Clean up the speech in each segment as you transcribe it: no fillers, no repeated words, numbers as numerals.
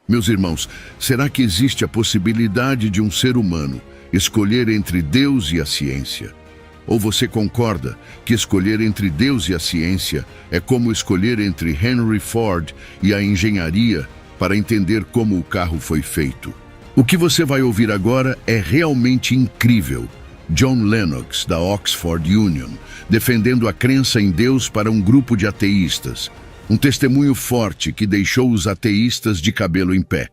Meus irmãos, será que existe a possibilidade de um ser humano escolher entre Deus e a ciência? Ou você concorda que escolher entre Deus e a ciência é como escolher entre Henry Ford e a engenharia para entender como o carro foi feito? O que você vai ouvir agora é realmente incrível. John Lennox, da Oxford Union, defendendo a crença em Deus para um grupo de ateístas. Um testemunho forte que deixou os ateístas de cabelo em pé.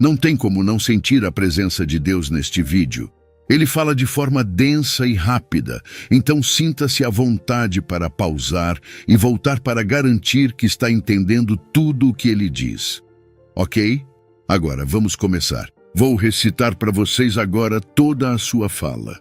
Não tem como não sentir a presença de Deus neste vídeo. Ele fala de forma densa e rápida, então sinta-se à vontade para pausar e voltar para garantir que está entendendo tudo o que ele diz. Ok? Agora, vamos começar. Vou recitar para vocês agora toda a sua fala.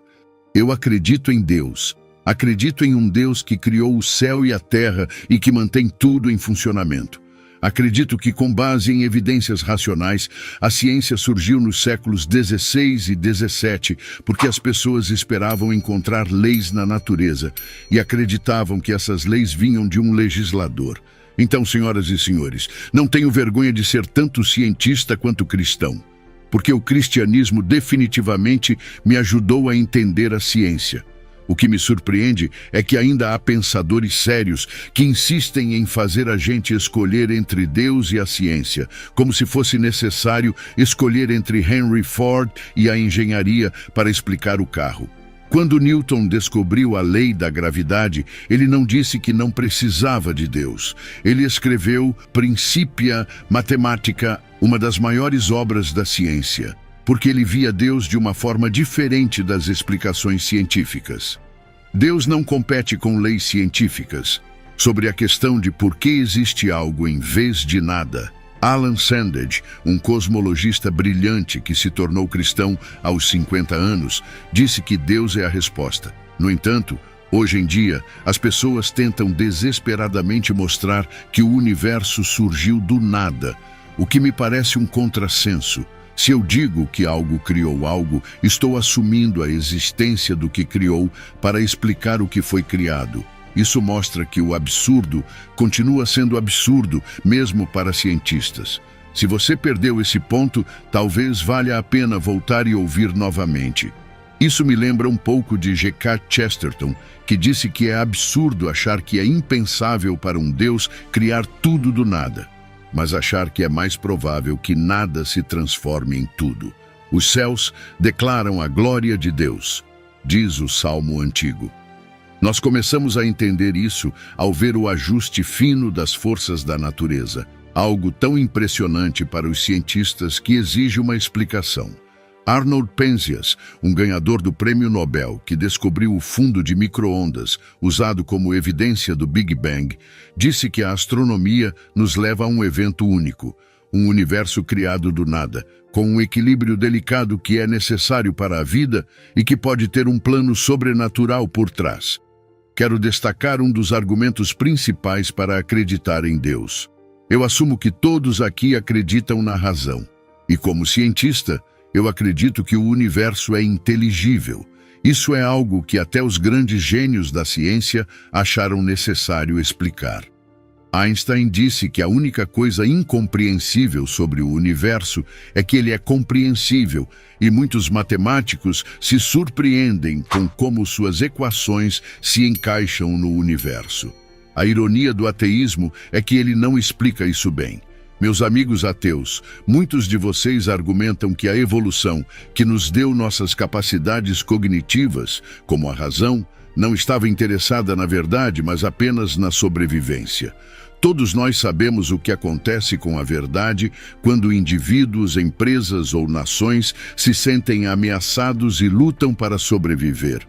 Eu acredito em Deus. Acredito em um Deus que criou o céu e a terra e que mantém tudo em funcionamento. Acredito que, com base em evidências racionais, a ciência surgiu nos séculos XVI e XVII porque as pessoas esperavam encontrar leis na natureza e acreditavam que essas leis vinham de um legislador. Então, senhoras e senhores, não tenho vergonha de ser tanto cientista quanto cristão, porque o cristianismo definitivamente me ajudou a entender a ciência. O que me surpreende é que ainda há pensadores sérios que insistem em fazer a gente escolher entre Deus e a ciência, como se fosse necessário escolher entre Henry Ford e a engenharia para explicar o carro. Quando Newton descobriu a lei da gravidade, ele não disse que não precisava de Deus. Ele escreveu Principia Mathematica, uma das maiores obras da ciência, porque ele via Deus de uma forma diferente das explicações científicas. Deus não compete com leis científicas. Sobre a questão de por que existe algo em vez de nada, Alan Sandage, um cosmologista brilhante que se tornou cristão aos 50 anos, disse que Deus é a resposta. No entanto, hoje em dia, as pessoas tentam desesperadamente mostrar que o universo surgiu do nada, o que me parece um contrassenso. Se eu digo que algo criou algo, estou assumindo a existência do que criou para explicar o que foi criado. Isso mostra que o absurdo continua sendo absurdo, mesmo para cientistas. Se você perdeu esse ponto, talvez valha a pena voltar e ouvir novamente. Isso me lembra um pouco de G.K. Chesterton, que disse que é absurdo achar que é impensável para um Deus criar tudo do nada, mas achar que é mais provável que nada se transforme em tudo. Os céus declaram a glória de Deus, diz o Salmo antigo. Nós começamos a entender isso ao ver o ajuste fino das forças da natureza, algo tão impressionante para os cientistas que exige uma explicação. Arnold Penzias, um ganhador do Prêmio Nobel que descobriu o fundo de micro-ondas, usado como evidência do Big Bang, disse que a astronomia nos leva a um evento único, um universo criado do nada, com um equilíbrio delicado que é necessário para a vida e que pode ter um plano sobrenatural por trás. Quero destacar um dos argumentos principais para acreditar em Deus. Eu assumo que todos aqui acreditam na razão. E como cientista, eu acredito que o universo é inteligível. Isso é algo que até os grandes gênios da ciência acharam necessário explicar. Einstein disse que a única coisa incompreensível sobre o universo é que ele é compreensível, e muitos matemáticos se surpreendem com como suas equações se encaixam no universo. A ironia do ateísmo é que ele não explica isso bem. Meus amigos ateus, muitos de vocês argumentam que a evolução, que nos deu nossas capacidades cognitivas, como a razão, não estava interessada na verdade, mas apenas na sobrevivência. Todos nós sabemos o que acontece com a verdade quando indivíduos, empresas ou nações se sentem ameaçados e lutam para sobreviver.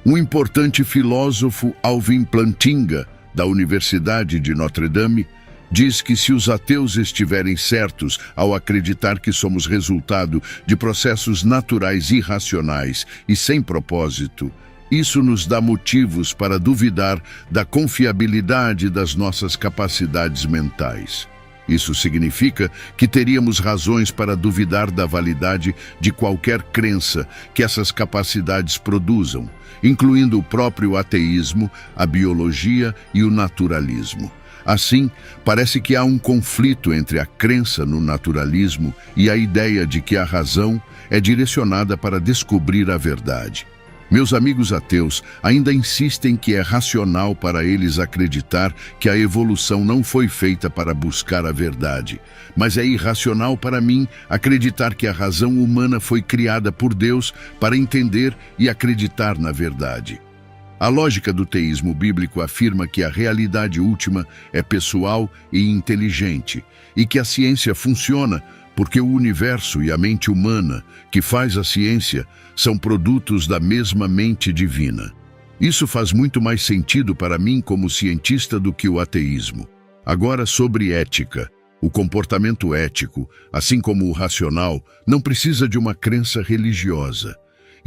Um importante filósofo, Alvin Plantinga, da Universidade de Notre Dame, diz que se os ateus estiverem certos ao acreditar que somos resultado de processos naturais irracionais e sem propósito, isso nos dá motivos para duvidar da confiabilidade das nossas capacidades mentais. Isso significa que teríamos razões para duvidar da validade de qualquer crença que essas capacidades produzam, incluindo o próprio ateísmo, a biologia e o naturalismo. Assim, parece que há um conflito entre a crença no naturalismo e a ideia de que a razão é direcionada para descobrir a verdade. Meus amigos ateus ainda insistem que é racional para eles acreditar que a evolução não foi feita para buscar a verdade, mas é irracional para mim acreditar que a razão humana foi criada por Deus para entender e acreditar na verdade. A lógica do teísmo bíblico afirma que a realidade última é pessoal e inteligente, e que a ciência funciona porque o universo e a mente humana, que faz a ciência, são produtos da mesma mente divina. Isso faz muito mais sentido para mim como cientista do que o ateísmo. Agora, sobre ética. O comportamento ético, assim como o racional, não precisa de uma crença religiosa.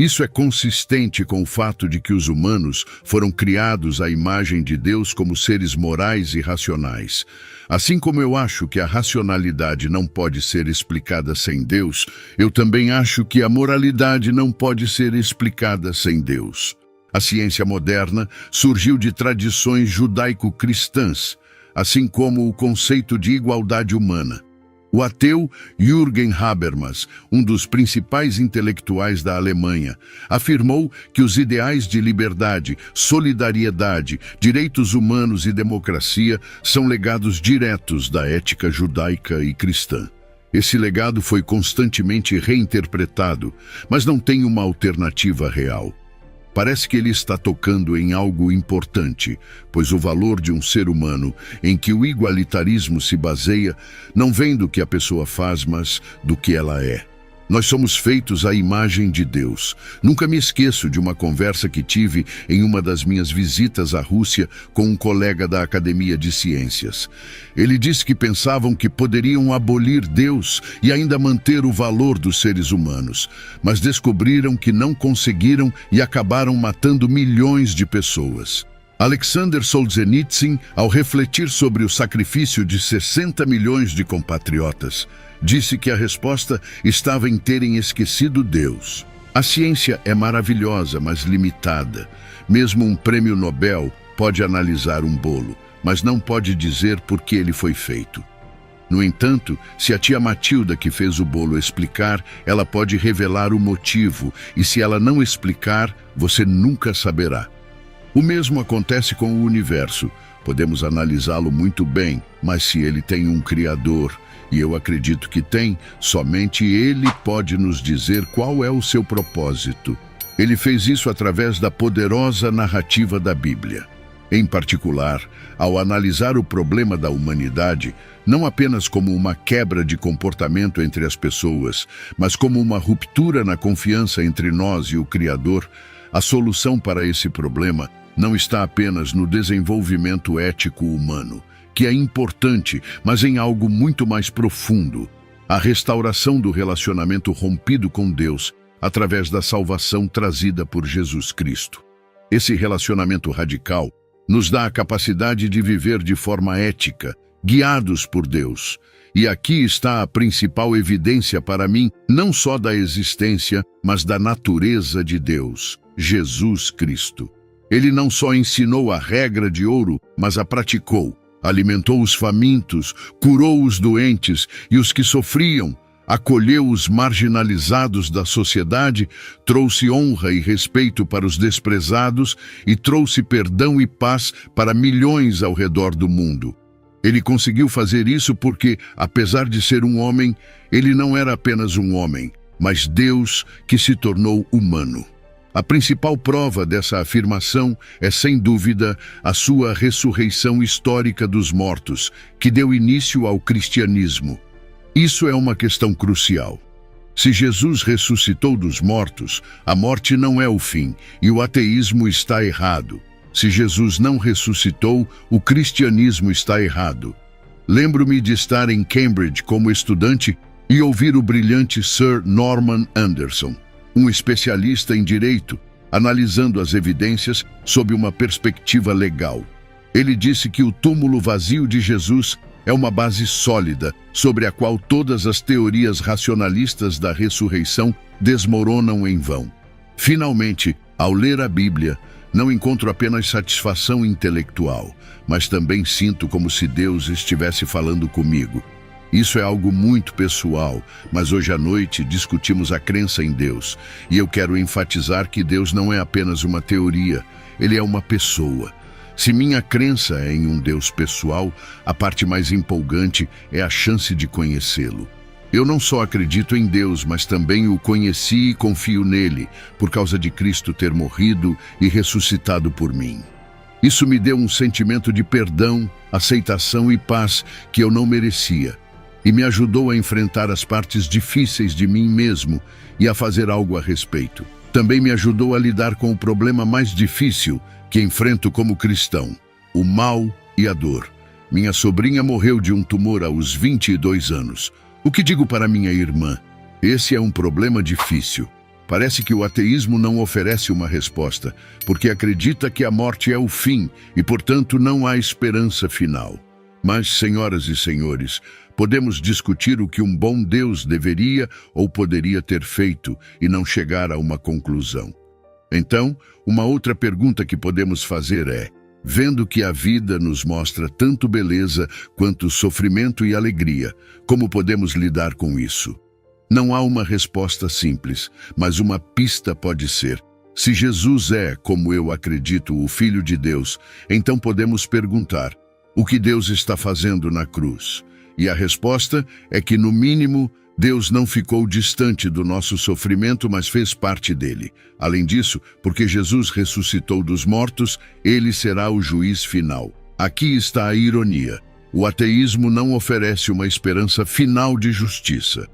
Isso é consistente com o fato de que os humanos foram criados à imagem de Deus como seres morais e racionais. Assim como eu acho que a racionalidade não pode ser explicada sem Deus, eu também acho que a moralidade não pode ser explicada sem Deus. A ciência moderna surgiu de tradições judaico-cristãs, assim como o conceito de igualdade humana. O ateu Jürgen Habermas, um dos principais intelectuais da Alemanha, afirmou que os ideais de liberdade, solidariedade, direitos humanos e democracia são legados diretos da ética judaica e cristã. Esse legado foi constantemente reinterpretado, mas não tem uma alternativa real. Parece que ele está tocando em algo importante, pois o valor de um ser humano, em que o igualitarismo se baseia, não vem do que a pessoa faz, mas do que ela é. Nós somos feitos à imagem de Deus. Nunca me esqueço de uma conversa que tive em uma das minhas visitas à Rússia com um colega da Academia de Ciências. Ele disse que pensavam que poderiam abolir Deus e ainda manter o valor dos seres humanos, mas descobriram que não conseguiram e acabaram matando milhões de pessoas. Alexander Solzhenitsyn, ao refletir sobre o sacrifício de 60 milhões de compatriotas, disse que a resposta estava em terem esquecido Deus. A ciência é maravilhosa, mas limitada. Mesmo um prêmio Nobel pode analisar um bolo, mas não pode dizer por que ele foi feito. No entanto, se a tia Matilda que fez o bolo explicar, ela pode revelar o motivo, e se ela não explicar, você nunca saberá. O mesmo acontece com o universo. Podemos analisá-lo muito bem, mas se ele tem um Criador, e eu acredito que tem, somente ele pode nos dizer qual é o seu propósito. Ele fez isso através da poderosa narrativa da Bíblia. Em particular, ao analisar o problema da humanidade, não apenas como uma quebra de comportamento entre as pessoas, mas como uma ruptura na confiança entre nós e o Criador, a solução para esse problema não está apenas no desenvolvimento ético humano, que é importante, mas em algo muito mais profundo, a restauração do relacionamento rompido com Deus através da salvação trazida por Jesus Cristo. Esse relacionamento radical nos dá a capacidade de viver de forma ética, guiados por Deus. E aqui está a principal evidência para mim, não só da existência, mas da natureza de Deus, Jesus Cristo. Ele não só ensinou a regra de ouro, mas a praticou. Alimentou os famintos, curou os doentes e os que sofriam, acolheu os marginalizados da sociedade, trouxe honra e respeito para os desprezados e trouxe perdão e paz para milhões ao redor do mundo. Ele conseguiu fazer isso porque, apesar de ser um homem, ele não era apenas um homem, mas Deus que se tornou humano. A principal prova dessa afirmação é, sem dúvida, a sua ressurreição histórica dos mortos, que deu início ao cristianismo. Isso é uma questão crucial. Se Jesus ressuscitou dos mortos, a morte não é o fim, e o ateísmo está errado. Se Jesus não ressuscitou, o cristianismo está errado. Lembro-me de estar em Cambridge como estudante e ouvir o brilhante Sir Norman Anderson, um especialista em direito, analisando as evidências sob uma perspectiva legal. Ele disse que o túmulo vazio de Jesus é uma base sólida sobre a qual todas as teorias racionalistas da ressurreição desmoronam em vão. Finalmente, ao ler a Bíblia, Não encontro apenas satisfação intelectual, mas também sinto como se Deus estivesse falando comigo. Isso é algo muito pessoal, mas hoje à noite discutimos a crença em Deus, e eu quero enfatizar que Deus não é apenas uma teoria, Ele é uma pessoa. Se minha crença é em um Deus pessoal, a parte mais empolgante é a chance de conhecê-lo. Eu não só acredito em Deus, mas também o conheci e confio nele, por causa de Cristo ter morrido e ressuscitado por mim. Isso me deu um sentimento de perdão, aceitação e paz que eu não merecia, e me ajudou a enfrentar as partes difíceis de mim mesmo e a fazer algo a respeito. Também me ajudou a lidar com o problema mais difícil que enfrento como cristão, o mal e a dor. Minha sobrinha morreu de um tumor aos 22 anos. O que digo para minha irmã? Esse é um problema difícil. Parece que o ateísmo não oferece uma resposta, porque acredita que a morte é o fim e, portanto, não há esperança final. Mas, senhoras e senhores, podemos discutir o que um bom Deus deveria ou poderia ter feito e não chegar a uma conclusão. Então, uma outra pergunta que podemos fazer é: vendo que a vida nos mostra tanto beleza quanto sofrimento e alegria, como podemos lidar com isso? Não há uma resposta simples, mas uma pista pode ser: se Jesus é, como eu acredito, o Filho de Deus, então podemos perguntar: o que Deus está fazendo na cruz? E a resposta é que, no mínimo, Deus não ficou distante do nosso sofrimento, mas fez parte dele. Além disso, porque Jesus ressuscitou dos mortos, ele será o juiz final. Aqui está a ironia. O ateísmo não oferece uma esperança final de justiça.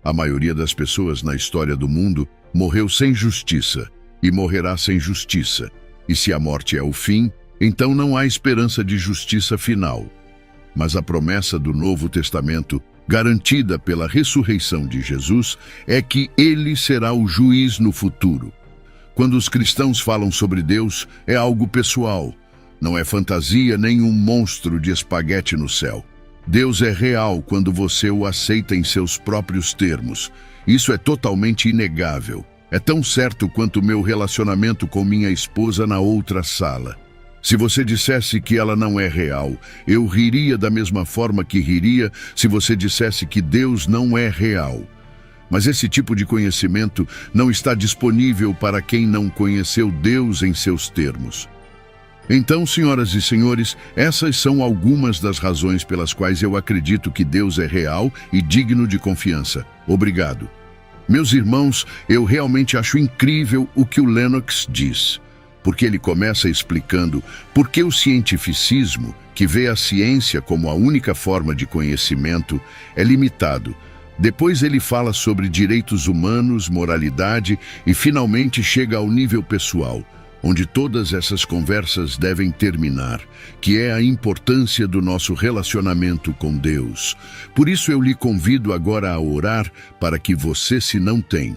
A maioria das pessoas na história do mundo morreu sem justiça e morrerá sem justiça. E se a morte é o fim, então não há esperança de justiça final. Mas a promessa do Novo Testamento, garantida pela ressurreição de Jesus, é que ele será o juiz no futuro. Quando os cristãos falam sobre Deus, é algo pessoal. Não é fantasia nem um monstro de espaguete no céu. Deus é real quando você o aceita em seus próprios termos. Isso é totalmente inegável. É tão certo quanto o meu relacionamento com minha esposa na outra sala. Se você dissesse que ela não é real, eu riria da mesma forma que riria se você dissesse que Deus não é real. Mas esse tipo de conhecimento não está disponível para quem não conheceu Deus em seus termos. Então, senhoras e senhores, essas são algumas das razões pelas quais eu acredito que Deus é real e digno de confiança. Obrigado. Meus irmãos, eu realmente acho incrível o que o Lennox diz, porque ele começa explicando por que o cientificismo, que vê a ciência como a única forma de conhecimento, é limitado. Depois ele fala sobre direitos humanos, moralidade e finalmente chega ao nível pessoal, onde todas essas conversas devem terminar, que é a importância do nosso relacionamento com Deus. Por isso eu lhe convido agora a orar para que você, se não tem,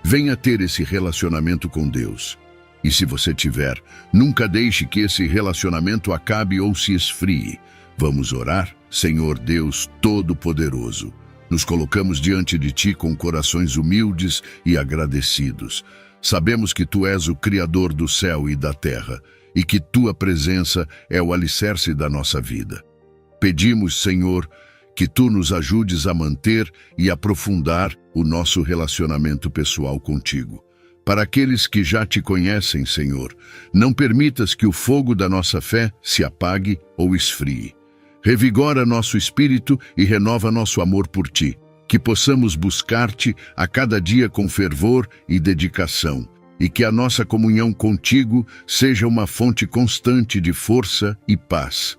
venha ter esse relacionamento com Deus. E se você tiver, nunca deixe que esse relacionamento acabe ou se esfrie. Vamos orar? Senhor Deus Todo-Poderoso, nos colocamos diante de Ti com corações humildes e agradecidos. Sabemos que Tu és o Criador do céu e da terra, e que Tua presença é o alicerce da nossa vida. Pedimos, Senhor, que Tu nos ajudes a manter e aprofundar o nosso relacionamento pessoal contigo. Para aqueles que já Te conhecem, Senhor, não permitas que o fogo da nossa fé se apague ou esfrie. Revigora nosso espírito e renova nosso amor por Ti. Que possamos buscar-Te a cada dia com fervor e dedicação, e que a nossa comunhão contigo seja uma fonte constante de força e paz.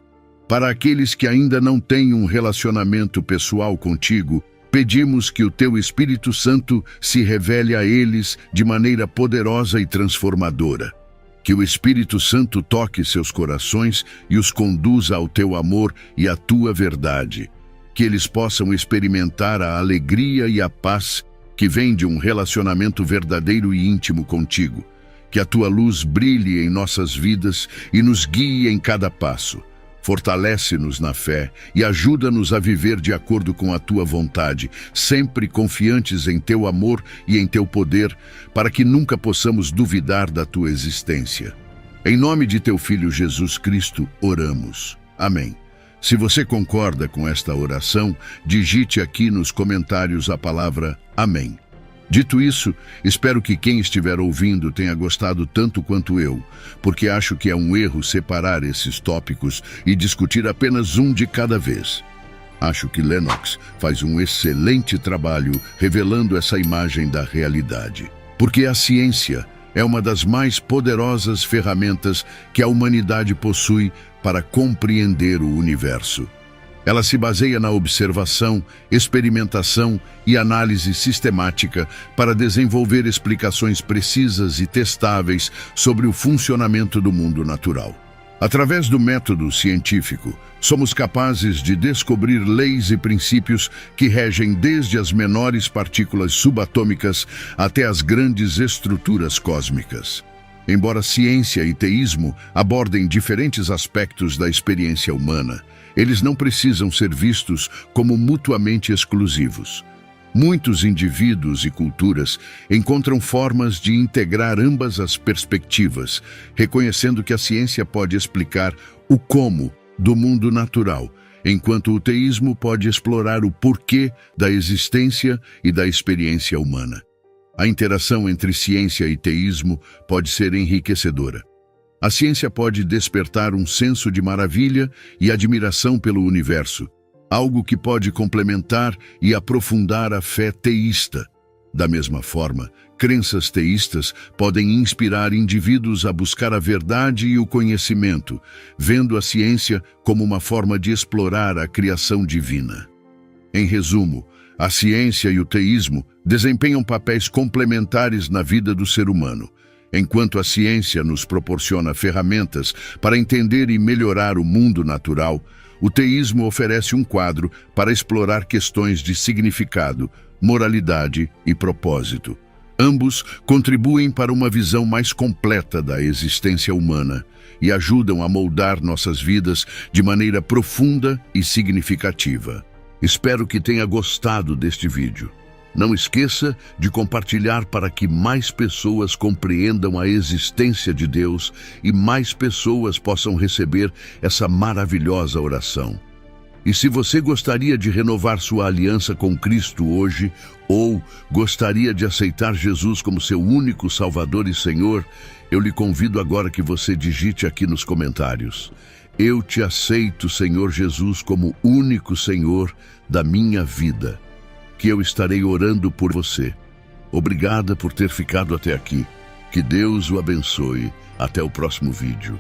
Para aqueles que ainda não têm um relacionamento pessoal contigo, pedimos que o Teu Espírito Santo se revele a eles de maneira poderosa e transformadora. Que o Espírito Santo toque seus corações e os conduza ao Teu amor e à Tua verdade. Que eles possam experimentar a alegria e a paz que vem de um relacionamento verdadeiro e íntimo contigo. Que a Tua luz brilhe em nossas vidas e nos guie em cada passo. Fortalece-nos na fé e ajuda-nos a viver de acordo com a Tua vontade, sempre confiantes em Teu amor e em Teu poder, para que nunca possamos duvidar da Tua existência. Em nome de teu Filho Jesus Cristo, oramos. Amém. Se você concorda com esta oração, digite aqui nos comentários a palavra Amém. Dito isso, espero que quem estiver ouvindo tenha gostado tanto quanto eu, porque acho que é um erro separar esses tópicos e discutir apenas um de cada vez. Acho que Lennox faz um excelente trabalho revelando essa imagem da realidade, porque a ciência é uma das mais poderosas ferramentas que a humanidade possui para compreender o universo. Ela se baseia na observação, experimentação e análise sistemática para desenvolver explicações precisas e testáveis sobre o funcionamento do mundo natural. Através do método científico, somos capazes de descobrir leis e princípios que regem desde as menores partículas subatômicas até as grandes estruturas cósmicas. Embora ciência e teísmo abordem diferentes aspectos da experiência humana, eles não precisam ser vistos como mutuamente exclusivos. Muitos indivíduos e culturas encontram formas de integrar ambas as perspectivas, reconhecendo que a ciência pode explicar o como do mundo natural, enquanto o teísmo pode explorar o porquê da existência e da experiência humana. A interação entre ciência e teísmo pode ser enriquecedora. A ciência pode despertar um senso de maravilha e admiração pelo universo, algo que pode complementar e aprofundar a fé teísta. Da mesma forma, crenças teístas podem inspirar indivíduos a buscar a verdade e o conhecimento, vendo a ciência como uma forma de explorar a criação divina. Em resumo, a ciência e o teísmo desempenham papéis complementares na vida do ser humano. Enquanto a ciência nos proporciona ferramentas para entender e melhorar o mundo natural, o teísmo oferece um quadro para explorar questões de significado, moralidade e propósito. Ambos contribuem para uma visão mais completa da existência humana e ajudam a moldar nossas vidas de maneira profunda e significativa. Espero que tenha gostado deste vídeo. Não esqueça de compartilhar para que mais pessoas compreendam a existência de Deus e mais pessoas possam receber essa maravilhosa oração. E se você gostaria de renovar sua aliança com Cristo hoje, ou gostaria de aceitar Jesus como seu único Salvador e Senhor, eu lhe convido agora que você digite aqui nos comentários: eu te aceito, Senhor Jesus, como único Senhor da minha vida. Que eu estarei orando por você. Obrigada por ter ficado até aqui. Que Deus o abençoe. Até o próximo vídeo.